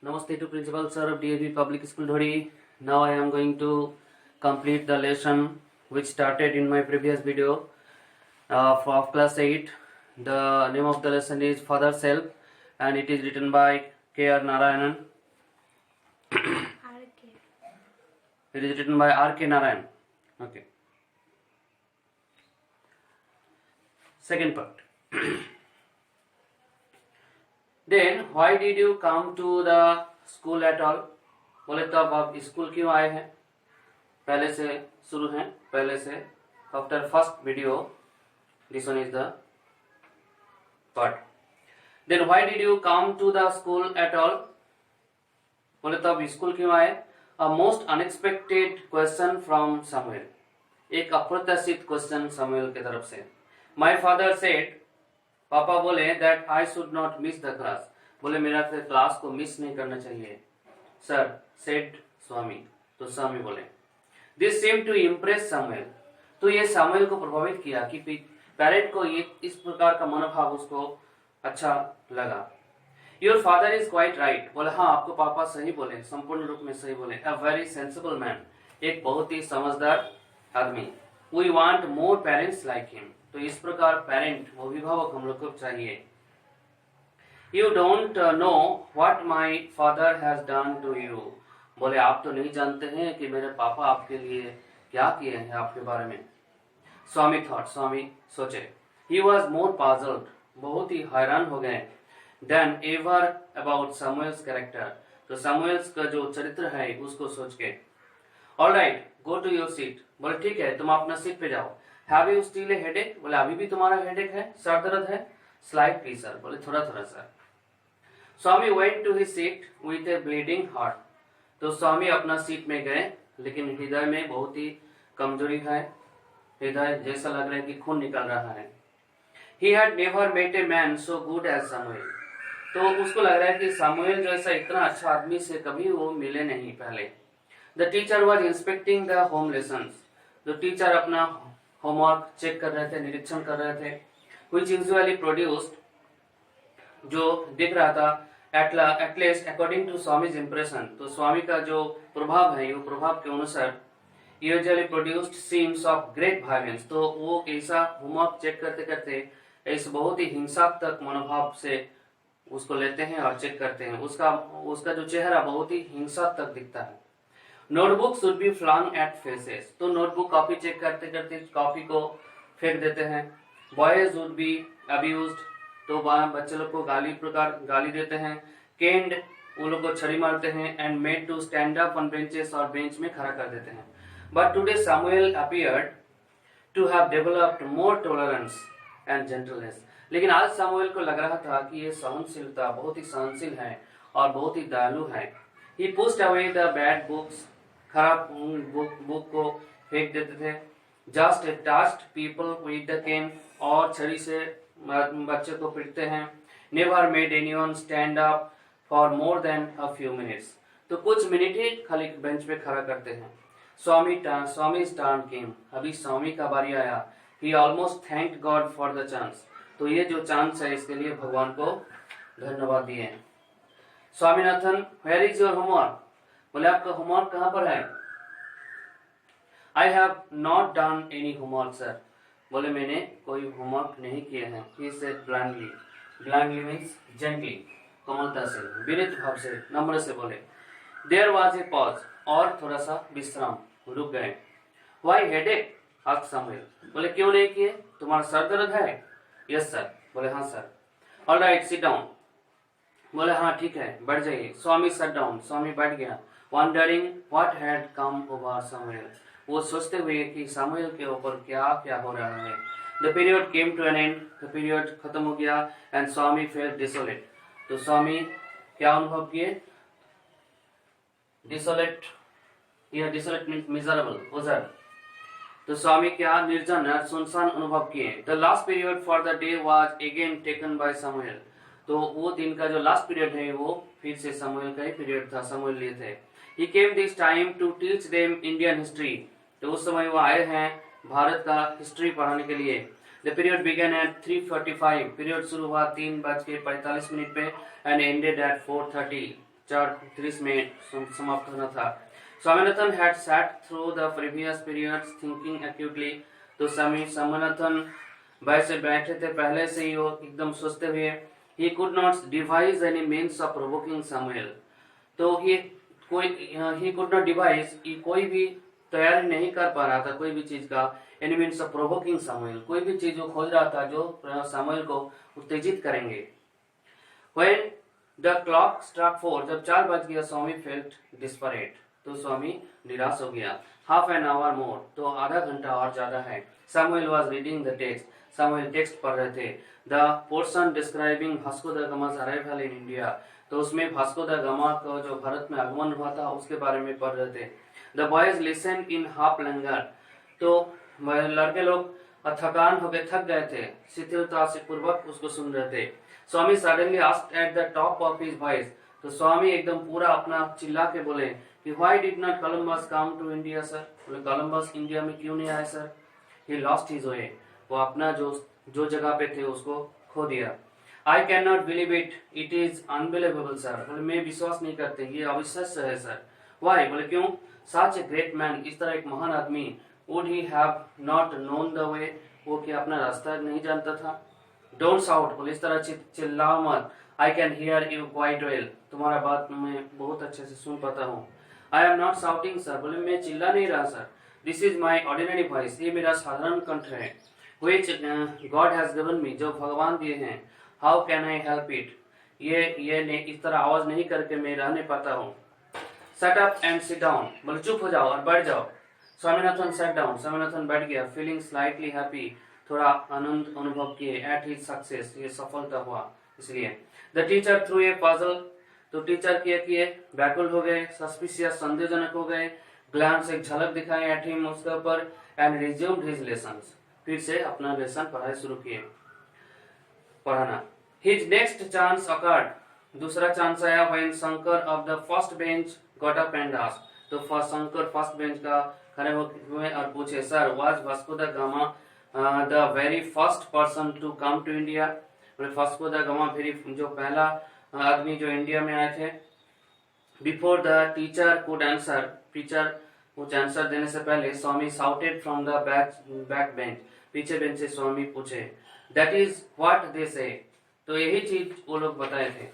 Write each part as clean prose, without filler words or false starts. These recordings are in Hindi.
Namaste to Principal Sir of DAV Public School Dhori. Now I am going to complete the lesson which started in my previous video of class 8. The name of the lesson is Father's Help and it is written by K.R. Narayanan. It is written by R.K. Narayan. Okay. Second part. Then why did you come to the school at all? बोले तब आप स्कूल क्यों आए हैं? पहले से शुरू हैं, पहले से after first video, this one is the part. Then why did you come to the school at all? बोले तब स्कूल क्यों आए? A most unexpected question from Samuel. एक अप्रत्याशित क्वेश्चन समुएल की तरफ से. My father said, पापा बोले that I should not miss the class. बोले मेरा फिर क्लास को मिस नहीं करना चाहिए. Sir said स्वामी. तो स्वामी बोले. This seemed to impress Samuel. तो ये सामुएल को प्रभावित किया कि पेरेंट को ये इस प्रकार का मनोभाव उसको अच्छा लगा. Your father is quite right. बोले हाँ आपको पापा सही बोले, संपूर्ण रूप में सही बोले. A very sensible man. एक बहुत ही समझदार आदमी. We want more parents like him. तो इस प्रकार पेरेंट अभिभावक हम लोग को चाहिए. You don't know what my father has done to you. बोले आप तो नहीं जानते हैं कि मेरे पापा आपके लिए क्या किए हैं आपके बारे में. स्वामी thought, स्वामी सोचे. He was more puzzled. बहुत ही हैरान हो गए. Than ever about Samuel's character. तो Samuel's का जो चरित्र है उसको सोच के. All right, go to your seat. बोले ठीक है तुम अपना सीट पे जाओ. Have you still a headache? बोले अभी भी तुम्हारा हेडेक है, सर दर्द है. Slightly sir. बोले थोड़ा थोड़ा sir. Swami went to his seat with a bleeding heart. तो स्वामी अपना सीट में गए लेकिन हृदय में बहुत ही कमजोरी है. हृदय जैसा लग रहा है कि खून निकल रहा है. He had never met a man so good as Samuel. तो उसको लग रहा है कि सामुएल जैसा इतना अच्छा आदमी से कभी वो मिले नहीं पहले. The teacher was inspecting the home lessons. जो टीचर अपना होमवर्क चेक कर रहे थे, निरीक्षण कर रहे थे. Which usually produced, जो दिख रहा था at least according to स्वामी's impression. तो स्वामी का जो प्रभाव है, वो प्रभाव के अनुसार usually produced scenes of great violence. तो वो ऐसा होमवर्क चेक करते करते ऐसे बहुत ही हिंसात्मक मनोभाव से उसको लेते हैं और चेक करते हैं. उसका जो चेहरा बहुत ही हिंसात्मक दिखता है. Notebook should be flung at faces. तो नोटबुक कॉपी चेक करते करते कॉपी को फेंक देते हैं. Boys would be abused. तो बच्चे लोग को गाली देते हैं. केन्ड उन लोग को छड़ी मारते हैं. And made to stand up on benches. और बेंच में खड़ा कर देते हैं. But today Samuel appeared to have developed more tolerance and gentleness. लेकिन आज सामुएल को लग रहा था कि ये सहनशीलता बहुत ही सहनशील है और बहुत ही दयालु है. He pushed away the bad books. खराब बुक को फेंक देते थे. Just touched people with the cane. और छड़ी से बच्चे को पीटते हैं. Never made anyone stand up for more than a few minutes. तो कुछ मिनट ही खाली बेंच पे खड़ा करते हैं. स्वामी's turn came. अभी स्वामी का बारी आया. He almost thanked God for the chance. तो ये जो चांस है इसके लिए भगवान को धन्यवाद दिए. Swaminathan, where is your homework? बोले आपका होमवर्क कहाँ पर है? I have not done any homework sir. बोले मैंने कोई होमवर्क नहीं किए हैं. He said blindly. Blindly means gently, कोमलता से, विनीत भाव से, नम्र से बोले. There was a pause. और थोड़ा सा विश्राम, रुक गए. Why headache? Asked Samuel. बोले क्यों नहीं किए? तुम्हारा सर दर्द है? Yes sir. बोले हाँ sir. All right sit down. बोले हाँ ठीक है बैठ जाइए. स्वामी सट डाउन. स्वामी बैठ गया. Wondering what had come over Samuel. वो सोचते हुए कि सामुएल के ऊपर क्या क्या हो रहा है. The period came to an end. The period खत्म हो गया. And Swami felt desolate. तो स्वामी क्या अनुभव किए? डिसोलेट. यह डिसोलेट मीन्स मिजरेबल, ओजर. तो स्वामी क्या निर्जन और सुनसान अनुभव किए. The last period for the day was again taken by Samuel. तो वो दिन का जो लास्ट पीरियड है वो फिर से समुएल का ही पीरियड था. समुएल लिए थे. He came this time to teach them Indian history. तो उस समय वो आए हैं भारत का हिस्ट्री पढ़ाने के लिए. The period began at 3:45. Period शुरू हुआ 3:45 पे and ended at 4:30. 4:30 में समाप्त होना था। Swaminathan had sat through the previous periods thinking acutely। तो स्वामीनाथन वैसे बैठे थे पहले से ही वो एकदम सोचते हुए। He could not devise any means of provoking Samuel। तो he could not devise, कोई भी तैयारी नहीं कर पा रहा था कोई भी चीज का। any means of provoking Samuel, कोई भी चीज वो खोज रहा था जो सामुएल को उत्तेजित करेंगे। When the clock struck 4, जब 4 बज गया, स्वामी felt desperate। तो स्वामी निराश हो गया। half an hour more, तो आधा घंटा और ज्यादा है। Samuel was reading the text, Samuel text पढ़ रहे थे। The portion describing Vasco da Gama's arrival in India, तो उसमें वास्को दा गामा का जो भारत में आगमन हुआ था उसके बारे में पढ़ रहे थे। The boys listened in half languor, तो लड़के लोग थकान हो गए, थक गए थे, शिथिलता से पूर्वक उसको सुन रहे थे। स्वामी suddenly asked at the top of his voice, तो स्वामी एकदम पूरा अपना चिल्ला के बोले कि why did not Columbus come to India sir? बोले कोलंबस इंडिया में क्यों नहीं आए sir? He lost his way, वो अपना जो जगह पे थे उसको खो दिया। I cannot believe it, it is unbelievable sir। बोले मैं विश्वास नहीं करते, ये अविश्वास्य है सर। Why? बोले क्यों? Such a great man, इस तरह एक महान आदमी, would he have not known the way, वो क्या अपना रास्ता नहीं जानता था? Don't shout, बोले इस तरह चिल्लाओ मत। I can hear you quite well, तुम्हारा बात मैं बहुत अच्छे से सुन पाता हूँ। I am not shouting sir, बोले मैं चिल्ला नहीं रहा sir. This is my ordinary voice, ये मेरा साधारण कंठ है। Which God has given me, जो भगवान दिए हैं। How can I help it? ये इस तरह आवाज नहीं करके मैं रह नहीं पाता हूँ। Shut up and sit down, बोले चुप हो जाओ और बैठ जाओ। स्वामीनाथन sat down, स्वामीनाथन बैठ गया। Feeling slightly happy, थोड़ा आनंद अनुभव किए। At his success, ये सफलता हुआ इसलिए। The teacher threw a puzzle, तो टीचर किए व्याकुल हो गए। Suspicious, संदेहजनक हो गए। Glance, एक झलक दिखाई at him, उसके ऊपर। And resumed his lessons, फिर से अपना लेसन पढ़ाई शुरू किए, पढ़ाना। His next chance occurred, दूसरा चांस आया when Shankar of the first bench got up and asked, तो शंकर फर्स्ट बेंच का खड़े हुए और पूछे, sir was Vasco da Gama the very first person to come to India? Vasco दा गामा फिर जो पहला आदमी जो इंडिया में आए थे। Before the teacher could answer, teacher कुछ आंसर देने से पहले स्वामी shouted from the back bench, पीछे बेंच से स्वामी पूछे, that is what they say, तो यही चीज वो लोग बताए थे।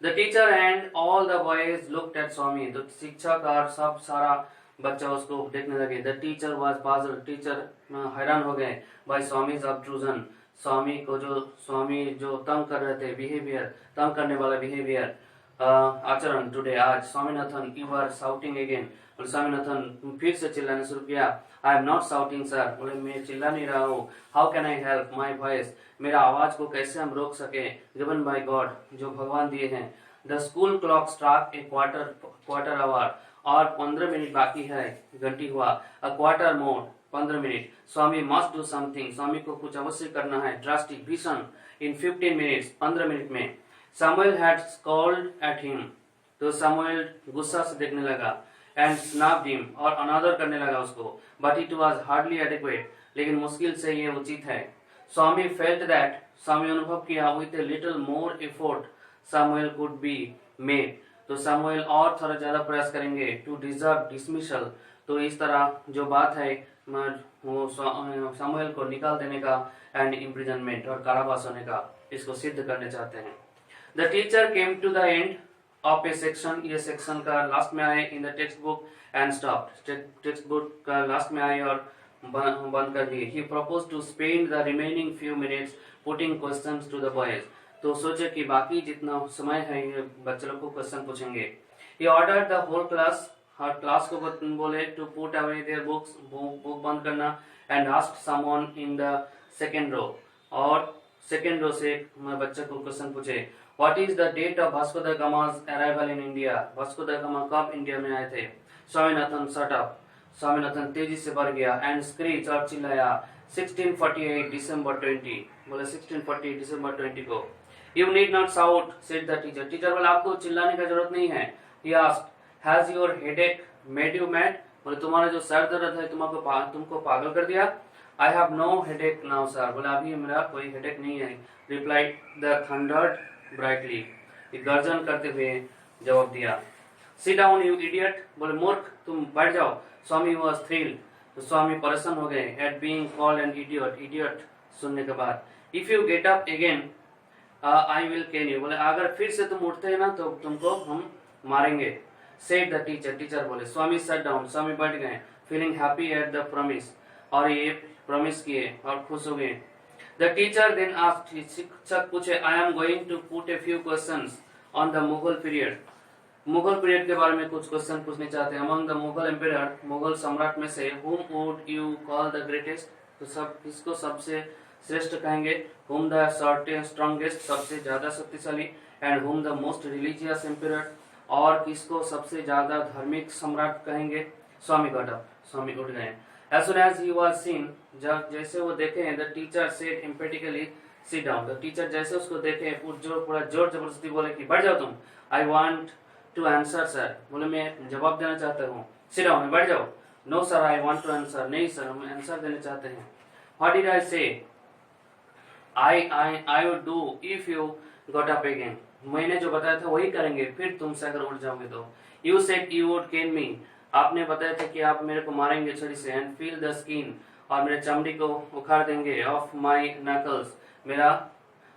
The teacher and all the boys looked at स्वामी, तो शिक्षक और सब सारा बच्चा उसको देखने लगे। The teacher was puzzled, teacher हैरान हो गए by स्वामी's obtrusion, स्वामी जो तंग कर रहे थे, बिहेवियर, तंग करने वाला बिहेवियर, आचरण टुडे, आज। Swaminathan, you are shouting again, और स्वामीनाथन फिर से चिल्लाने शुरू किया। I am not shouting sir, बोले मैं चिल्ला नहीं रहा हूँ। How can I help my voice, मेरा आवाज को कैसे हम रोक सके। Given by God, जो भगवान दिए हैं। The school clock struck a quarter hour, और 15 मिनट बाकी है, घंटी हुआ। A quarter more, 15 minute. Swami must do something, स्वामी को कुछ अवश्य करना है। Drastic, भीषण, in 15 minutes, 15 मिनट में। Samuel had scolded at him, तो Samuel गुस्सा से देखने लगा। And snapped him, और अनादर करने लगा उसको। But it was hardly adequate, लेकिन मुश्किल से ये उचित है। स्वामी felt that, स्वामी अनुभव किया, with a little more effort Samuel could be made, तो Samuel और थोड़ा ज्यादा प्रयास करेंगे to deserve dismissal, तो इस तरह जो बात है वो Samuel को निकाल देने का and imprisonment, और कारावास होने का, इसको सिद्ध करने चाहते हैं। The teacher came to the end of a section, ये सेक्शन का लास्ट में आए in the textbook and stopped, text book का लास्ट में आए और बंद कर दिए। He proposed to spend the remaining few minutes putting questions to the boys, तो सोचे कि बाकी जितना समय है ये बच्चे लोग को क्वेश्चन पूछेंगे। He ordered the whole class, her class को बोले to put away their books, book बंद करना, and asked someone in the second row, और सेकेंड रो से बच्चे को क्वेश्चन पूछे, What is the date of Vasco da Gama's arrival in India? Vasco दा गामा कब इंडिया में आए थे? स्वामीनाथन shut up, स्वामीनाथन तेजी से बढ़ गया and screeched, और चिल्लाया, 1648 December 20, बोले 1648 December 20 को। You need not shout, said the teacher, teacher बोले आपको चिल्लाने की जरूरत नहीं है। He asked, Has your headache made you mad? बोले तुम्हारा जो सर दर्द है तुमको पागल कर दिया? I have no headache now sir, बोले अभी मेरा कोई हेडेक नहीं है। Replied the thundered brightly. ये गर्जन करते हुए जवाब दिया. Sit down, you idiot. बोले मूर्ख, तुम बैठ जाओ. स्वामी was thrilled. तो स्वामी परेशान हो गए at being called an idiot. Idiot सुनने के बाद. If you get up again, I will cane you. बोले अगर फिर से तुम उठते हैं ना तो तुमको हम मारेंगे. Said the teacher. टीचर बोले. स्वामी sat down. स्वामी बैठ गए. Feeling happy at the promise. और ये प्रॉमिस किए और खुश हो गए. The teacher then asked. शिक्षक पूछे I am going to put a few questions on the Mughal period. Mughal period के बारे में कुछ क्वेश्चन पूछने चाहते हैं. Among the Mughal empire, Mughal सम्राट में से whom would you call the greatest? तो सब किसको सबसे श्रेष्ठ कहेंगे? whom the strongest, सबसे ज्यादा शक्तिशाली, and whom the most religious emperor, और किसको सबसे ज्यादा धार्मिक सम्राट कहेंगे? स्वामी got up. स्वामी उठ गए. As soon as he was seen, जब जैसे वो देखे, the teacher said emphatically sit down. The teacher जैसे उसको देखे पूरा जोर जबरदस्ती बोले कि बैठ जाओ तुम. I want to answer sir. बोले मैं जवाब देना चाहता हूँ. Sit down, बैठ जाओ. No sir, I want to answer. नहीं सर, हम आंसर देना चाहते हैं. What did I say? I would do if you got up again. मैंने जो बताया था वही करेंगे फिर तुमसे अगर उठ जाओगे तो. You said you would cane me. आपने बताया था कि आप मेरे को मारेंगे छड़ी से. And feel the skin, और मेरे चमड़ी को उखाड़ देंगे. Of my knuckles, मेरा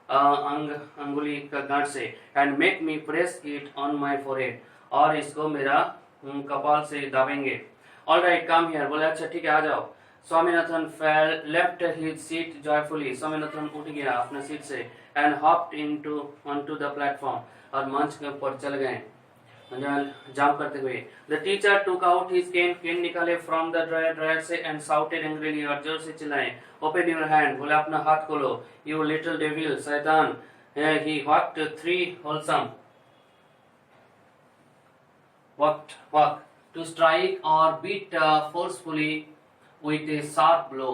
अंगुली का गांठ से. And make me press it on my forehead, और इसको मेरा कपाल से दाबेंगे. All right come here. बोले अच्छा ठीक है आ जाओ. Swaminathan left his seat joyfully. Swaminathan उठ गया अपने सीट से. And hopped into onto the platform, और मंच के ऊपर चल गए जाम करते हुए. The teacher took out his cane. Cane निकाले फ्रॉम द ड्रायर से. एंड साउटेड एंग्रीली, और जोर से चिल्लाए. Open your hand. बोले अपना हाथ खोलो. यू लिटिल डेविल, शैतान. ही walked 3 wholesome. Walk to strike or beat forcefully with a sharp blow.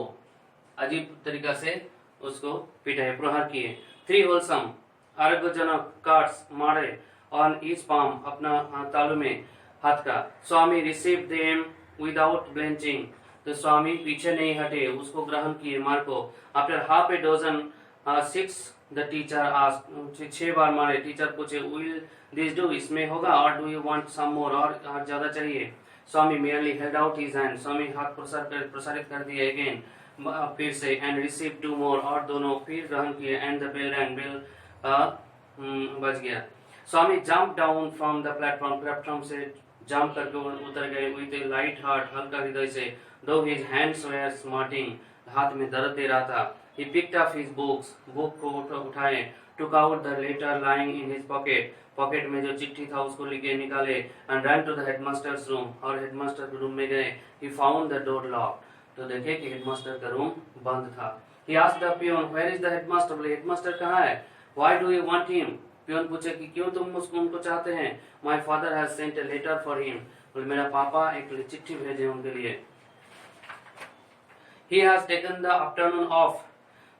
अजीब तरीका से उसको पीटे, प्रहार किए. 3 wholesome आरोग्यजनक कार्ड्स मारे on each palm, अपना तालू में हाथ का. स्वामी received them without blenching. तो स्वामी पीछे नहीं हटे, उसको ग्रहण किए मार को. After half a dozen 6, the teacher asked. 6 बार मारे. टीचर पूछे will this do, इसमें होगा, और do you want some more, और ज्यादा चाहिए. स्वामी merely held out his hand. स्वामी हाथ प्रसारित कर दिए again, फिर से. and received 2 more, और दोनों फिर ग्रहण किए. and the bell rang. bell बज गया. स्वामी jump down from the platform. Platform से जंप करके उतर गए. with a light heart, हल्का हृदय से. though his hands were smarting, हाथ में दर्द दे रहा था. he picked up his books, book को उठाए. took out the letter lying in his pocket, pocket में जो चिट्ठी था उसको लेके निकाले. and ran to the headmaster's room, और हेडमास्टर के रूम में गए. he found the door locked, तो देखे कि हेडमास्टर का रूम बंद था. he asked the peon, where is the headmaster? बोले हेडमास्टर कहाँ है? why do you want him? Peon पूछे कि क्यों तुम उनको चाहते हैं? my father has sent a letter for him. बोले मेरा पापा एक चिट्ठी भेजे उनके लिए. he has taken the afternoon off.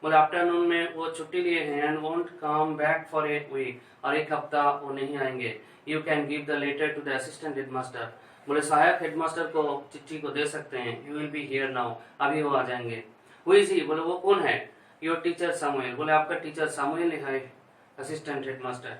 बोले आफ्टरनून में वो छुट्टी लिए हैं. and won't come back for a week, और 1 हफ्ता वो नहीं आएंगे. you can give the letter to the assistant headmaster. बोले सहायक हेडमास्टर को चिट्ठी को दे सकते हैं. he will be here now, अभी वो आ जाएंगे. who is he? बोले वो कौन है? your teacher Samuel. बोले आपका टीचर सामुएल है, assistant headmaster.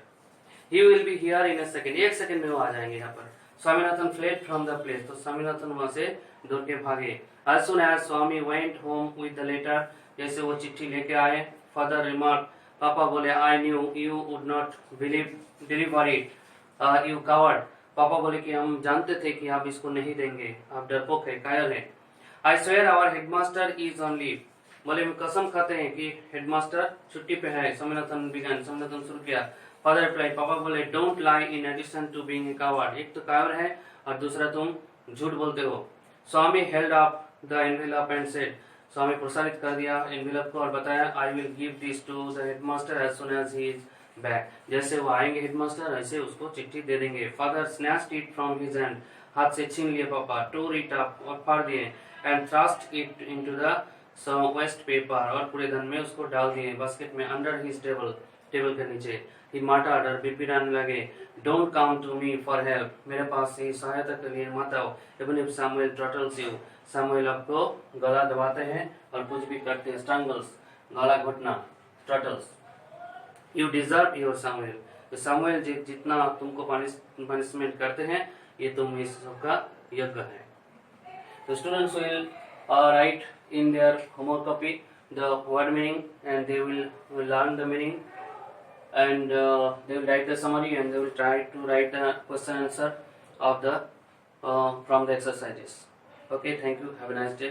he will be here in a second, 1 second में वो आ जाएंगे यहाँ पर. Swaminathan fled from the place, तो स्वामीनाथन वहां से दौड़ के भागे. as soon as Swami went home with the letter, जैसे वो चिट्ठी लेके आए, father remarked, पापा बोले I knew you would not deliver it, you coward. पापा बोले कि हम जानते थे कि आप इसको नहीं देंगे, आप डरपोक है, कायर है. I swear our headmaster is on leave. बोले हम कसम खाते हैं कि हेडमास्टर छुट्टी पे है. स्वामीनाथन शुरू किया. फादर रिप्लाई, पापा बोले don't lie in addition to being a coward. एक तो कायर है और दूसरा तुम झूठ बोलते हो. Swami held up the envelope and said. Swami प्रसारित कर दिया एनवेलप को और बताया I will give this to the headmaster as soon as he is back. जैसे वो आएंगे हेडमास्टर ऐसे उसको चिट्ठी दे देंगे. Father snatched it from his hand. हाथ से छीन लिए पापा. टोर इट अप, और फाड़ दिए. And thrust it into the waste paper, और पूरे धन में उसको डाल दिए बास्केट में. अंडर हिज टेबल के नीचे. ही माटा डर बिड़बिड़ाने लगे. Don't come to me for help, मेरे पास से सहायता के लिए मत आओ. Even if Samuel throttles you, Samuel आपको गला दबाते हैं और कुछ भी करते हैं. स्ट्रैंगल्स, गला घोटना, throttles. You deserve your Samuel. तो सामुएल जितना तुमको पनिशमेंट करते हैं ये तुम इस सबका योग्य है। तो students will write in their homework copy the word meaning and they will learn the meaning and they will write the summary and they will try to write the question answer of the from the exercises. Okay, thank you, have a nice day.